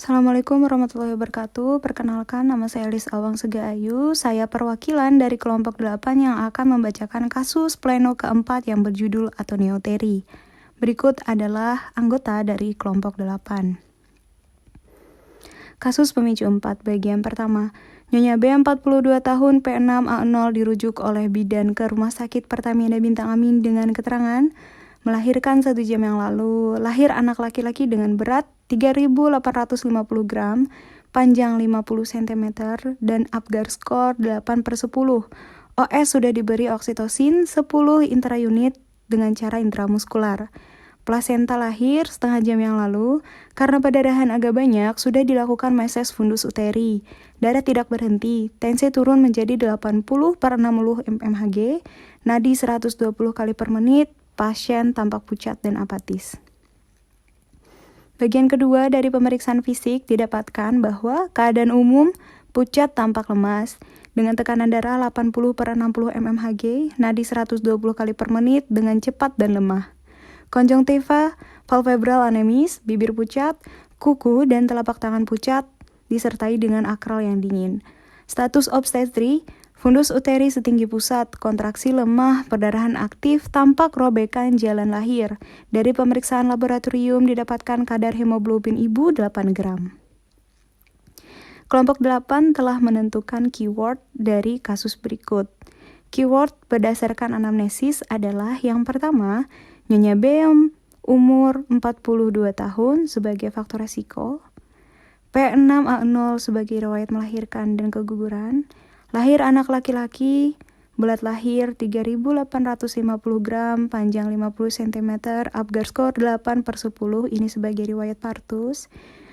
Assalamualaikum warahmatullahi wabarakatuh. Perkenalkan, nama saya Elis Awang Segaayu. Saya perwakilan dari kelompok 8 yang akan membacakan kasus pleno keempat yang berjudul Atoniotheri. Berikut adalah anggota dari kelompok 8. Kasus pemicu 4, bagian pertama. Nyonya B, 42 tahun, P6A0 dirujuk oleh bidan ke Rumah Sakit Pertamina Bintang Amin dengan keterangan melahirkan 1 jam yang lalu. Lahir anak laki-laki dengan berat 3.850 gram, panjang 50 cm, dan Apgar skor 8/10. OS sudah diberi oksitosin 10 intraunit dengan cara intramuskular. Plasenta lahir setengah jam yang lalu. Karena perdarahan agak banyak, sudah dilakukan meses fundus uteri. Darah tidak berhenti, tensi turun menjadi 80/60 mmHg, nadi 120 kali per menit, pasien tampak pucat dan apatis. Bagian kedua dari pemeriksaan fisik didapatkan bahwa keadaan umum pucat tampak lemas, dengan tekanan darah 80/60 mmHg, nadi 120 kali per menit dengan cepat dan lemah. Konjungtiva, palpebral anemis, bibir pucat, kuku dan telapak tangan pucat, disertai dengan akral yang dingin. Status obstetri, fundus uteri setinggi pusat, kontraksi lemah, perdarahan aktif, tampak robekan jalan lahir. Dari pemeriksaan laboratorium didapatkan kadar hemoglobin ibu 8 gram. Kelompok 8 telah menentukan keyword dari kasus berikut. Keyword berdasarkan anamnesis adalah yang pertama, Nyonya B umur 42 tahun sebagai faktor resiko, P6A0 sebagai riwayat melahirkan dan keguguran, lahir anak laki-laki, berat lahir 3.850 gram, panjang 50 cm, Apgar skor 8/10, ini sebagai riwayat partus,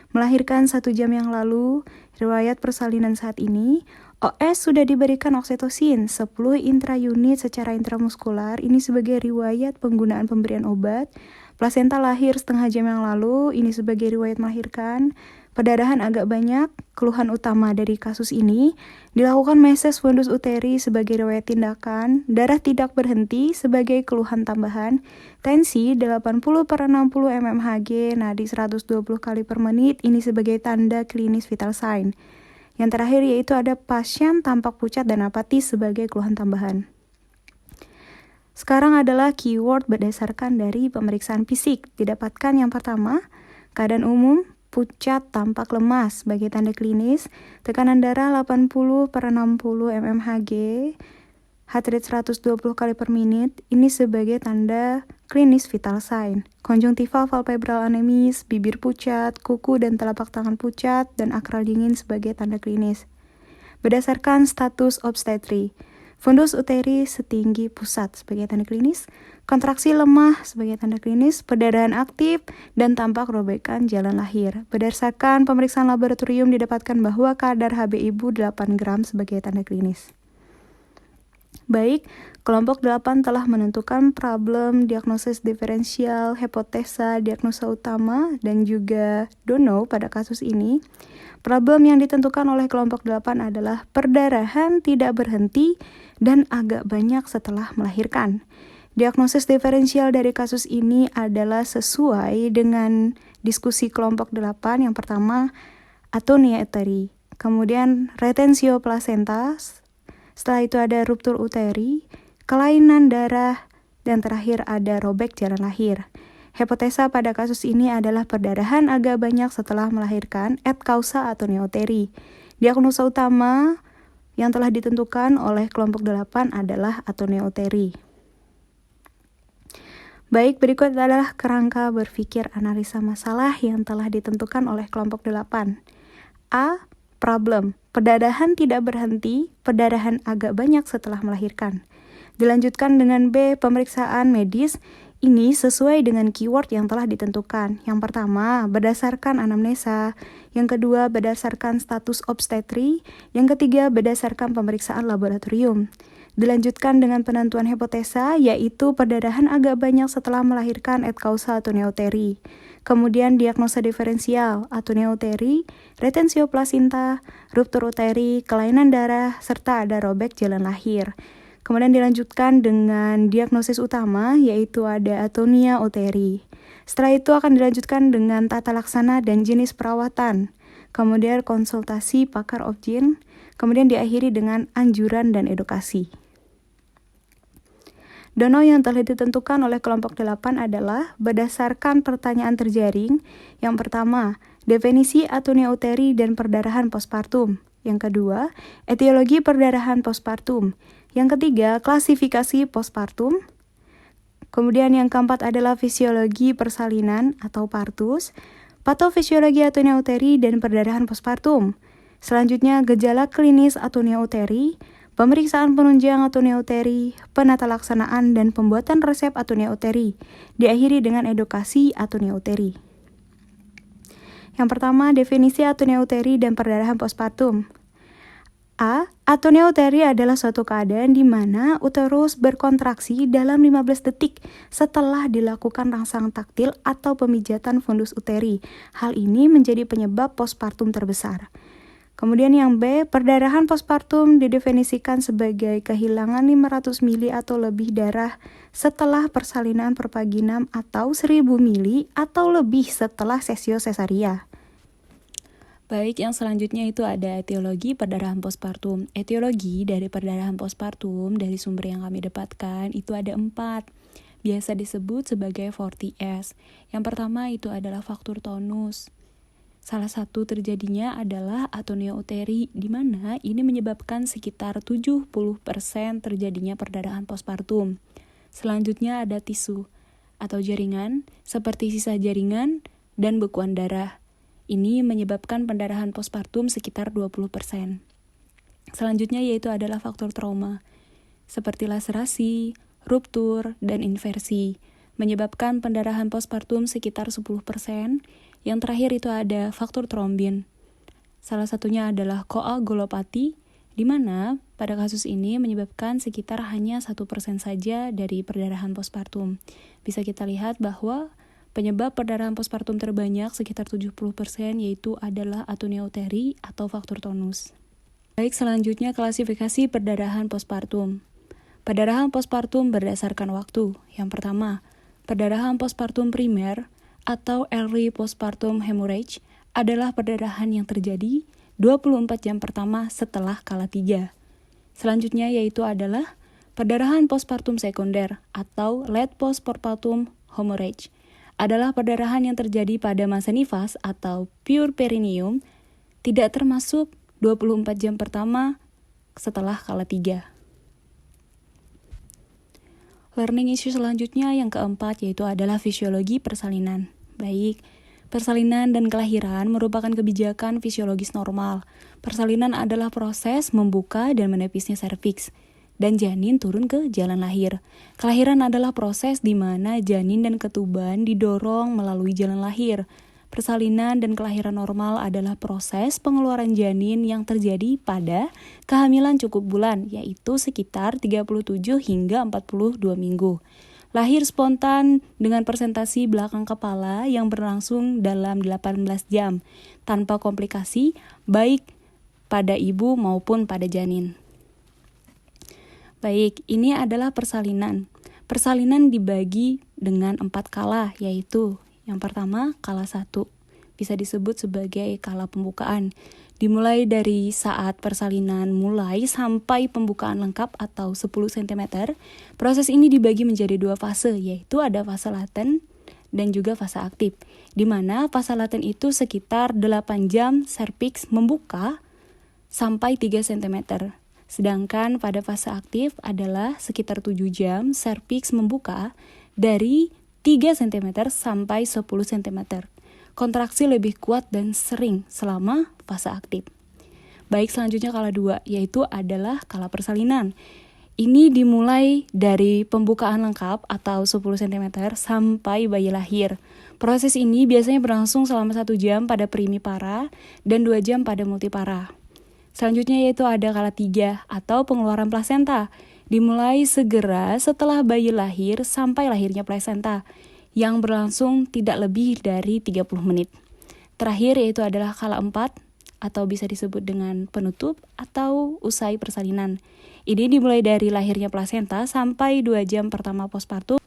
melahirkan 1 jam yang lalu, riwayat persalinan saat ini, OS sudah diberikan oksitosin 10 intraunit secara intramuskular, ini sebagai riwayat penggunaan pemberian obat. Plasenta lahir setengah jam yang lalu, ini sebagai riwayat melahirkan. Perdarahan agak banyak, keluhan utama dari kasus ini. Dilakukan meses fundus uteri sebagai riwayat tindakan. Darah tidak berhenti sebagai keluhan tambahan. Tensi 80/60 mmHg, nadi 120 kali per menit, ini sebagai tanda klinis vital sign. Yang terakhir yaitu ada pasien tampak pucat dan apatis sebagai keluhan tambahan. Sekarang adalah keyword berdasarkan dari pemeriksaan fisik. Didapatkan yang pertama, keadaan umum, pucat tampak lemas sebagai tanda klinis, tekanan darah 80/60 mmHg, heart rate 120 kali per menit, ini sebagai tanda klinis vital sign. Konjungtiva palpebral anemis, bibir pucat, kuku dan telapak tangan pucat, dan akral dingin sebagai tanda klinis. Berdasarkan status obstetri, fundus uteri setinggi pusat sebagai tanda klinis, kontraksi lemah sebagai tanda klinis, perdarahan aktif, dan tampak robekan jalan lahir. Berdasarkan pemeriksaan laboratorium didapatkan bahwa kadar Hb ibu 8 gram sebagai tanda klinis. Baik, kelompok 8 telah menentukan problem, diagnosis diferensial, hipotesa, diagnosa utama, dan juga don't know pada kasus ini. Problem yang ditentukan oleh kelompok 8 adalah perdarahan tidak berhenti dan agak banyak setelah melahirkan. Diagnosis diferensial dari kasus ini adalah sesuai dengan diskusi kelompok 8. Yang pertama, atonia uteri, kemudian retensio placenta, setelah itu ada ruptur uteri, kelainan darah, dan terakhir ada robek jalan lahir. Hipotesa pada kasus ini adalah perdarahan agak banyak setelah melahirkan et causa atonia uteri. Diagnosa utama yang telah ditentukan oleh kelompok 8 adalah atonia uteri. Baik, berikut adalah kerangka berpikir analisa masalah yang telah ditentukan oleh kelompok 8. A. Problem. Perdarahan tidak berhenti, perdarahan agak banyak setelah melahirkan. Dilanjutkan dengan B. Pemeriksaan medis. Ini sesuai dengan keyword yang telah ditentukan. Yang pertama, berdasarkan anamnesa. Yang kedua, berdasarkan status obstetri. Yang ketiga, berdasarkan pemeriksaan laboratorium. Dilanjutkan dengan penentuan hipotesa, yaitu perdarahan agak banyak setelah melahirkan et causa atonia uteri. Kemudian diagnosa diferensial, atonia uteri, retensio placenta, ruptur uteri, kelainan darah, serta ada robek jalan lahir. Kemudian dilanjutkan dengan diagnosis utama, yaitu ada atonia uteri. Setelah itu akan dilanjutkan dengan tata laksana dan jenis perawatan. kemudian konsultasi pakar obgyn, kemudian diakhiri dengan anjuran dan edukasi. Dono yang telah ditentukan oleh kelompok 8 adalah berdasarkan pertanyaan terjaring. Yang pertama, definisi atonia uteri dan perdarahan postpartum. Yang kedua, etiologi perdarahan postpartum. Yang ketiga, klasifikasi postpartum. Kemudian yang keempat adalah fisiologi persalinan atau partus, patofisiologi atonia uteri dan perdarahan postpartum. Selanjutnya, gejala klinis atonia uteri, pemeriksaan penunjang atonia uteri, penata laksanaan dan pembuatan resep atonia uteri, diakhiri dengan edukasi atonia uteri. Yang pertama, definisi atonia uteri dan perdarahan postpartum. A. Atonia uteri adalah suatu keadaan di mana uterus berkontraksi dalam 15 detik setelah dilakukan rangsang taktil atau pemijatan fundus uteri. Hal ini menjadi penyebab postpartum terbesar. Kemudian yang B, perdarahan postpartum didefinisikan sebagai kehilangan 500 mili atau lebih darah setelah persalinan perpaginam atau 1000 mili atau lebih setelah sesio sesaria. Baik, yang selanjutnya itu ada etiologi perdarahan postpartum. Etiologi dari perdarahan postpartum dari sumber yang kami dapatkan itu ada 4. Biasa disebut sebagai 4Ts. Yang pertama itu adalah faktor tonus. Salah satu terjadinya adalah atonia uteri, di mana ini menyebabkan sekitar 70% terjadinya perdarahan postpartum. Selanjutnya ada tisu atau jaringan, seperti sisa jaringan dan bekuan darah. Ini menyebabkan pendarahan postpartum sekitar 20%. Selanjutnya yaitu adalah faktor trauma, seperti laserasi, ruptur, dan inversi, menyebabkan pendarahan postpartum sekitar 10%. Yang terakhir itu ada faktor trombin. Salah satunya adalah koagulopati, di mana pada kasus ini menyebabkan sekitar hanya 1% saja dari perdarahan postpartum. Bisa kita lihat bahwa penyebab perdarahan postpartum terbanyak sekitar 70% yaitu adalah atonia uteri atau faktor tonus. Baik, selanjutnya klasifikasi perdarahan postpartum. Perdarahan postpartum berdasarkan waktu. Yang pertama, perdarahan postpartum primer atau early postpartum hemorrhage adalah perdarahan yang terjadi 24 jam pertama setelah kala 3. Selanjutnya yaitu adalah perdarahan postpartum sekunder atau late postpartum hemorrhage. Adalah perdarahan yang terjadi pada masa nifas atau pure perineum, tidak termasuk 24 jam pertama setelah kala 3. Learning issue selanjutnya yang keempat yaitu adalah fisiologi persalinan. Baik, persalinan dan kelahiran merupakan kebijakan fisiologis normal. Persalinan adalah proses membuka dan menepisnya serviks, dan janin turun ke jalan lahir. Kelahiran adalah proses di mana janin dan ketuban didorong melalui jalan lahir. Persalinan dan kelahiran normal adalah proses pengeluaran janin yang terjadi pada kehamilan cukup bulan, yaitu sekitar 37 hingga 42 minggu. Lahir spontan dengan presentasi belakang kepala yang berlangsung dalam 18 jam, tanpa komplikasi, baik pada ibu maupun pada janin. Baik, ini adalah persalinan. Persalinan dibagi dengan 4 kala, yaitu yang pertama, kala 1. Bisa disebut sebagai kala pembukaan. Dimulai dari saat persalinan mulai sampai pembukaan lengkap atau 10 cm. Proses ini dibagi menjadi 2 fase, yaitu ada fase laten dan juga fase aktif. Di mana fase laten itu sekitar 8 jam serviks membuka sampai 3 cm. Sedangkan pada fase aktif adalah sekitar 7 jam serviks membuka dari 3 cm sampai 10 cm. Kontraksi lebih kuat dan sering selama fase aktif. Baik, selanjutnya kala 2, yaitu adalah kala persalinan. Ini dimulai dari pembukaan lengkap atau 10 cm sampai bayi lahir. Proses ini biasanya berlangsung selama 1 jam pada primipara dan 2 jam pada multipara. Selanjutnya yaitu ada kala 3 atau pengeluaran plasenta. Dimulai segera setelah bayi lahir sampai lahirnya plasenta, yang berlangsung tidak lebih dari 30 menit. Terakhir yaitu adalah kala 4 atau bisa disebut dengan penutup atau usai persalinan. Ini dimulai dari lahirnya plasenta sampai 2 jam pertama postpartum.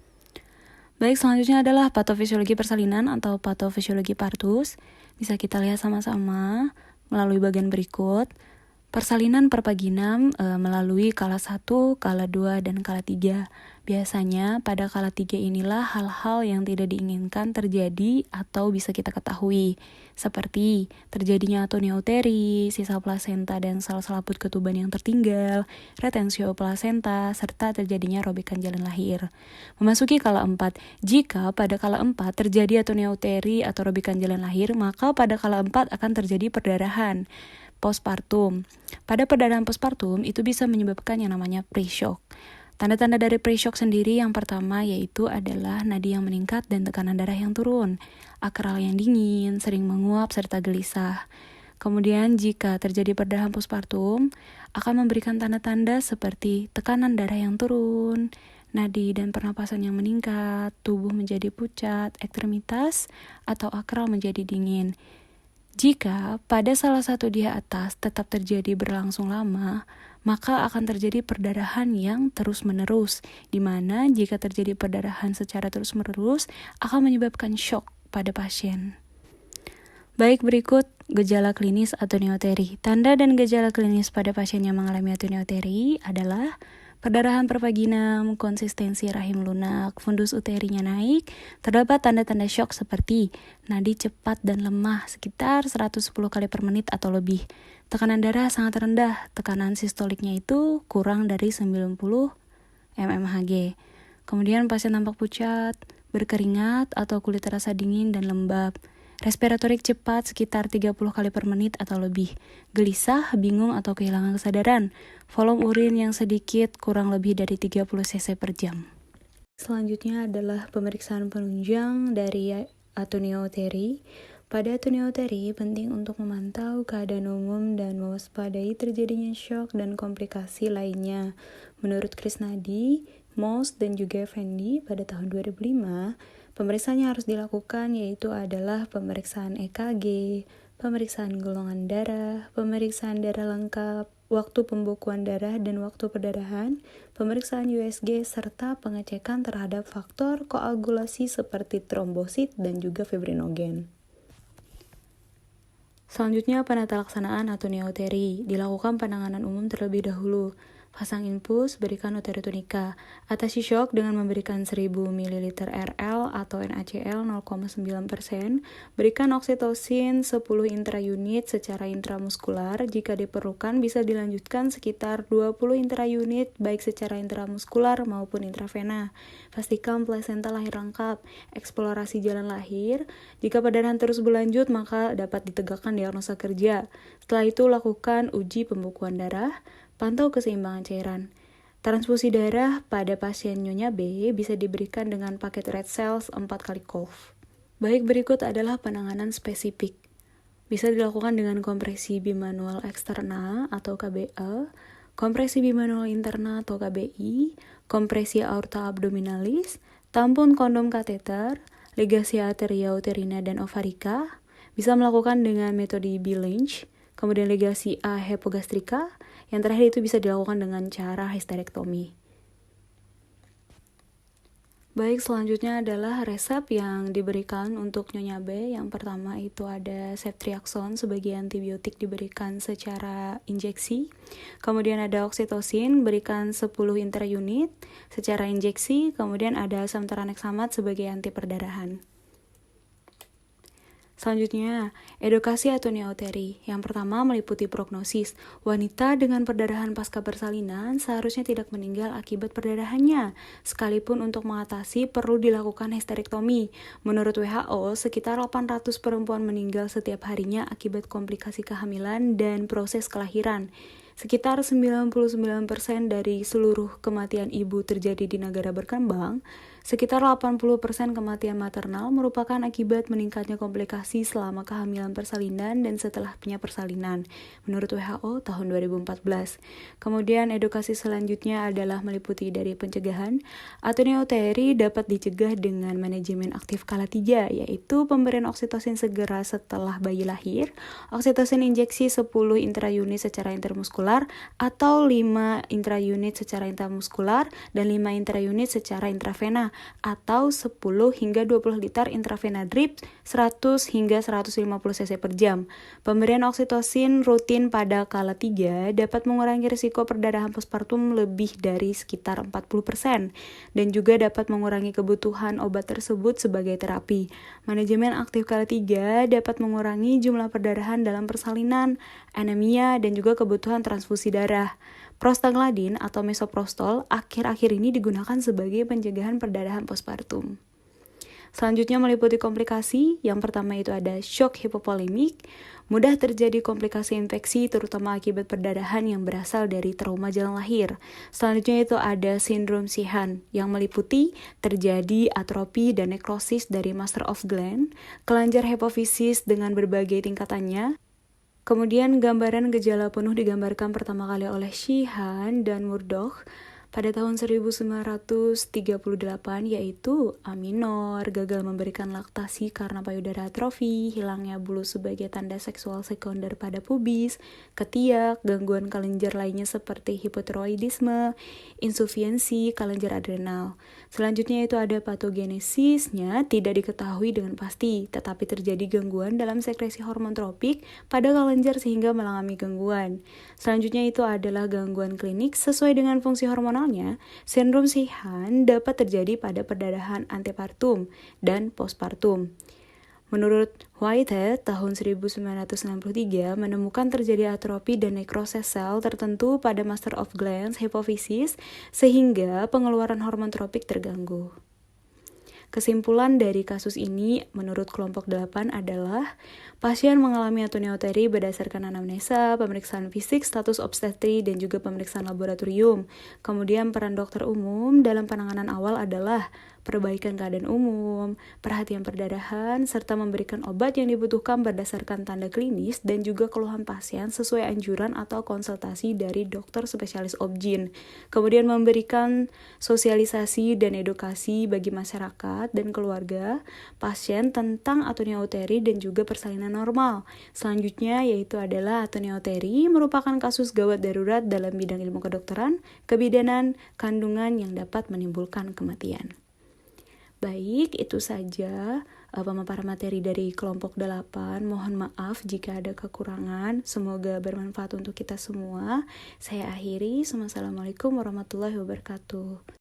Baik, selanjutnya adalah patofisiologi persalinan atau patofisiologi partus. Bisa kita lihat sama-sama melalui bagian berikut. Persalinan perpaginam melalui kala 1, kala 2, dan kala 3. Biasanya pada kala 3 inilah hal-hal yang tidak diinginkan terjadi atau bisa kita ketahui, seperti terjadinya atonia uteri, sisa plasenta dan sel selaput ketuban yang tertinggal, retensio plasenta, serta terjadinya robekan jalan lahir. Memasuki kala 4, jika pada kala 4 terjadi atonia uteri atau robekan jalan lahir, maka pada kala 4 akan terjadi perdarahan postpartum. Pada perdarahan postpartum itu bisa menyebabkan yang namanya pre-shock. Tanda-tanda dari pre-shock sendiri yang pertama yaitu adalah nadi yang meningkat dan tekanan darah yang turun, akral yang dingin, sering menguap serta gelisah. Kemudian jika terjadi perdarahan postpartum akan memberikan tanda-tanda seperti tekanan darah yang turun, nadi dan pernapasan yang meningkat, tubuh menjadi pucat, ekstremitas atau akral menjadi dingin. Jika pada salah satu di atas tetap terjadi berlangsung lama, maka akan terjadi perdarahan yang terus-menerus, di mana jika terjadi perdarahan secara terus-menerus akan menyebabkan shock pada pasien. Baik, berikut gejala klinis atonia uteri. Tanda dan gejala klinis pada pasien yang mengalami atonia uteri adalah perdarahan pervaginam, konsistensi rahim lunak, fundus uterinya naik, terdapat tanda-tanda shock seperti nadi cepat dan lemah sekitar 110 kali per menit atau lebih. Tekanan darah sangat rendah, tekanan sistoliknya itu kurang dari 90 mmHg. Kemudian pasien tampak pucat, berkeringat atau kulit terasa dingin dan lembab. Respiratorik cepat sekitar 30 kali per menit atau lebih. Gelisah, bingung atau kehilangan kesadaran. Volume urin yang sedikit kurang lebih dari 30 cc per jam. Selanjutnya adalah pemeriksaan penunjang dari atonia uteri. Pada atonia uteri penting untuk memantau keadaan umum dan mewaspadai terjadinya shock dan komplikasi lainnya. Menurut Krisnadi, Moss dan juga Effendi pada tahun 2005, pemeriksaan yang harus dilakukan yaitu adalah pemeriksaan EKG, pemeriksaan golongan darah, pemeriksaan darah lengkap, waktu pembekuan darah dan waktu perdarahan, pemeriksaan USG, serta pengecekan terhadap faktor koagulasi seperti trombosit dan juga fibrinogen. Selanjutnya, penata laksanaan atonia uteri. Dilakukan penanganan umum terlebih dahulu. Pasang infus, berikan uteritonika. Atasi shock dengan memberikan 1000 ml RL atau NaCl 0,9%. Berikan oksitosin 10 intraunit secara intramuskular. Jika diperlukan bisa dilanjutkan sekitar 20 intraunit baik secara intramuskular maupun intravena. Pastikan plasenta lahir lengkap. Eksplorasi jalan lahir. Jika perdarahan terus berlanjut maka dapat ditegakkan diagnosa kerja. Setelah itu lakukan uji pembekuan darah. Pantau keseimbangan cairan. Transfusi darah pada pasien Nyonya B bisa diberikan dengan paket red cells 4 kali COV. Baik, berikut adalah penanganan spesifik. Bisa dilakukan dengan kompresi bimanual eksternal atau KBE, kompresi bimanual internal atau KBI, kompresi aorta abdominalis, tampon kondom kateter, ligasi arteria uterina dan ovarika. Bisa melakukan dengan metode B-Lynch, kemudian ligasi A hypogastrika. Yang terakhir itu bisa dilakukan dengan cara histerektomi. Baik, selanjutnya adalah resep yang diberikan untuk Nyonya B. Yang pertama itu ada ceftriaxone sebagai antibiotik diberikan secara injeksi. Kemudian ada oksitosin berikan 10 intraunit secara injeksi. Kemudian ada asam tranexamat sebagai anti perdarahan. Selanjutnya, edukasi atonia uteri. Yang pertama meliputi prognosis. Wanita dengan perdarahan pasca persalinan seharusnya tidak meninggal akibat perdarahannya. Sekalipun untuk mengatasi perlu dilakukan histerektomi. Menurut WHO, sekitar 800 perempuan meninggal setiap harinya akibat komplikasi kehamilan dan proses kelahiran. Sekitar 99% dari seluruh kematian ibu terjadi di negara berkembang. Sekitar 80% kematian maternal merupakan akibat meningkatnya komplikasi selama kehamilan persalinan dan setelah punya persalinan, menurut WHO tahun 2014. Kemudian edukasi selanjutnya adalah meliputi dari pencegahan. Atonia uteri dapat dicegah dengan manajemen aktif kala 3, yaitu pemberian oksitosin segera setelah bayi lahir, oksitosin injeksi 10 intraunit secara intermuskular atau 5 intraunit secara intramuskular dan 5 intraunit secara intravena. sempurna atau 10 hingga 20 liter intravena drip 100 hingga 150 cc per jam. Pemberian oksitosin rutin pada kala 3 dapat mengurangi risiko perdarahan postpartum lebih dari sekitar 40% dan juga dapat mengurangi kebutuhan obat tersebut sebagai terapi. Manajemen aktif kala 3 dapat mengurangi jumlah perdarahan dalam persalinan, anemia, dan juga kebutuhan transfusi darah. Prostaglandin atau misoprostol akhir-akhir ini digunakan sebagai pencegahan perdarahan postpartum. Selanjutnya meliputi komplikasi. Yang pertama itu ada shock hipovolemik. Mudah terjadi komplikasi infeksi terutama akibat perdarahan yang berasal dari trauma jalan lahir. Selanjutnya itu ada sindrom Sheehan yang meliputi terjadi atrofi dan nekrosis dari master of gland, kelenjar hipofisis dengan berbagai tingkatannya. Kemudian gambaran gejala penuh digambarkan pertama kali oleh Sheehan dan Murdoch pada tahun 1938, yaitu A minor, gagal memberikan laktasi karena payudara atrofi, hilangnya bulu sebagai tanda seksual sekunder pada pubis, ketiak, gangguan kelenjar lainnya seperti hipotiroidisme, insufiensi kelenjar adrenal. Selanjutnya itu ada patogenesisnya tidak diketahui dengan pasti, tetapi terjadi gangguan dalam sekresi hormon tropik pada kelenjar sehingga mengalami gangguan. Selanjutnya itu adalah gangguan klinik sesuai dengan fungsi hormonalnya. Sindrom Sheehan dapat terjadi pada perdarahan antepartum dan postpartum. Menurut Whitehead, tahun 1963 menemukan terjadi atrofi dan nekrosis sel tertentu pada master of glands hipofisis sehingga pengeluaran hormon tropik terganggu. Kesimpulan dari kasus ini menurut kelompok 8 adalah pasien mengalami atonia uteri berdasarkan anamnesa, pemeriksaan fisik, status obstetri, dan juga pemeriksaan laboratorium. Kemudian peran dokter umum dalam penanganan awal adalah perbaikan keadaan umum, perhatian perdarahan, serta memberikan obat yang dibutuhkan berdasarkan tanda klinis dan juga keluhan pasien sesuai anjuran atau konsultasi dari dokter spesialis obgyn. Kemudian memberikan sosialisasi dan edukasi bagi masyarakat dan keluarga pasien tentang atonia uteri dan juga persalinan normal. Selanjutnya yaitu adalah atonia uteri merupakan kasus gawat darurat dalam bidang ilmu kedokteran, kebidanan, kandungan yang dapat menimbulkan kematian. Baik, itu saja pemaparan materi dari kelompok 8. Mohon maaf jika ada kekurangan. Semoga bermanfaat untuk kita semua. Saya akhiri. Wassalamualaikum warahmatullahi wabarakatuh.